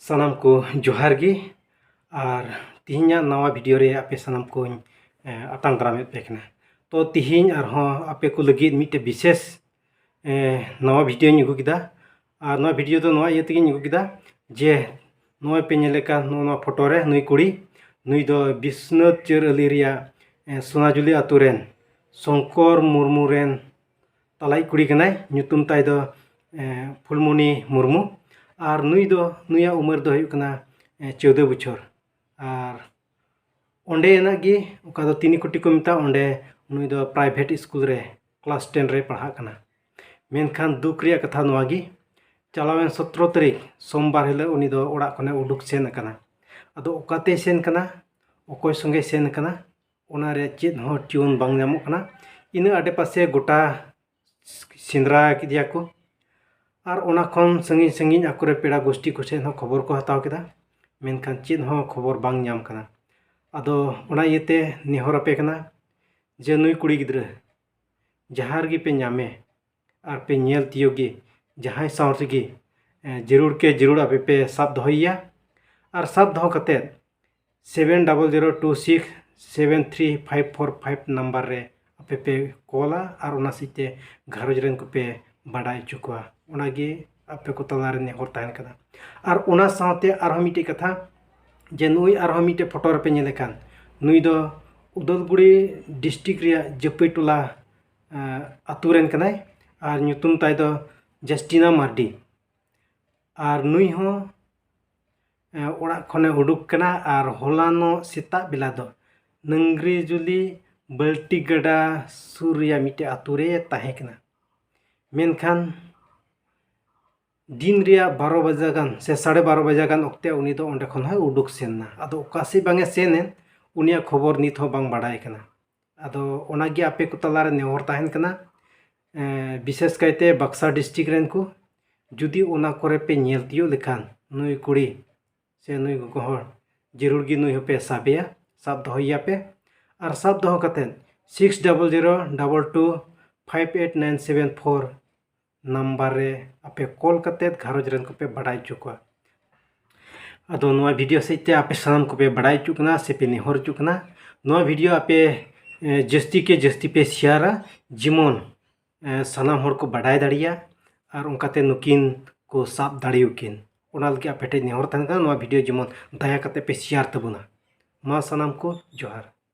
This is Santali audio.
सानाम को जोहार गी और तिहिना नवा वीडियो रे आपे सानाम को आतांग दाराम पेकना। तो तिहिन आपे को लगी मिटे विशेष नवा वीडियो नी अगू किदा और नवा वीडियो तो नवा इयते गिन अगू किदा जे नवा पे नेलेका नवा फोटो रे नुई कुड़ी नुई दो बिस्नुत चेरअली रिया सोनाजुली आतु रेन शंकर मुर्मू रेन तलाई कुड़ी कनाय ᱧᱩᱛᱩᱢ ताय दो फुलमणि मुर्मू और नुई दो नुया उमर दो हुयुग कना 14 बछर और ओंडे नागी ओका दो तिनीकुटी को मिता ओंडे नुई दो प्राइवेट स्कूल रे क्लास 10 रे पढ़ा कना। मेनखान दुख रिया कथा नवागी चलावेन 17 तारीख सोमवार हिलो उनी दो ओड़ा खने उडुक सेन कना। अदो ओकाते सेन कना ओकोय संगे सेन कना ओना रे चेद हो ट्यून बांग नामो कना। इना आडे पासे गोटा सेंद्रा किदिया को और ओना खन संगी संगी आकुरे पेड़ा गोष्ठी को सेन हो खबर को हताव केदा मेनखान चेद हो खबर बांग नाम कना। अदो ओना इयते नेहर आपे कना जे नुई कुड़ी गिद्रा जहार गी पे नामे और पे नेल तियोगी जहां साउर गी जरूर के जरूर आपे पे साब दोहैया और साब दोह कते 7006735545 नंबर रे आपे पे कॉला और ओना सिते घरज रेन को पे बाडाय चुकवा ओनागे आपे को तलारे नेहर ताहन कदा। और ओना साथे आरो मिटे कथा जे नुई आरो मिटे फोटो रे पे नेलेकान नुई दो उदलगुड़ी डिस्ट्रिक्ट रिया जपईटोला आतु रेन कनाय और ᱧᱩᱛᱩᱢ ताय दो जस्टिना मार्डी और नुई हो ओड़ा खने उडुक कना और होलानो सेता बेला दो नंगरीजुली बल्टी गड़ा सूर्या मिटे आतु रे ताहे कना। मेनखान दिन रिया 12 बजे गान से 12:30 बजे गान ओक्ते उनी दो ओंडे खन हो उडुक सेनना। अदो ओकासी बांगे सेनेन उनिया खबर नित हो बांग बाडाय कना। अदो ओनागे आपे को तलारे नेहर ताहेन कना विशेष कायते बक्सा डिस्ट्रिक्ट रेन को जुदी ओना करे पे नेल तियो लेखान नुई कुड़ी से नुई गोहर जरूर गी नुई पे साबेया साब दोहैया पे और साब दोह कते 600022588974 नंबर रे आपे कॉल कते घरज रेन को पे बाडाय चुकवा। अदो नवा वीडियो सहित आपे साम को पे बाडाय चुकना से पे नेहर चुकना नवा वीडियो आपे जस्ती के जस्ती पे शेयर जिमोन सानाम हर को बाडाय दाड़िया और उनकाते नुकिन को साब दाड़ियुकिन ओना लगे आपे नेहर ताहन कना नवा वीडियो जिमोन दया कते पे शेयर तबुना मा सानाम को जोहार।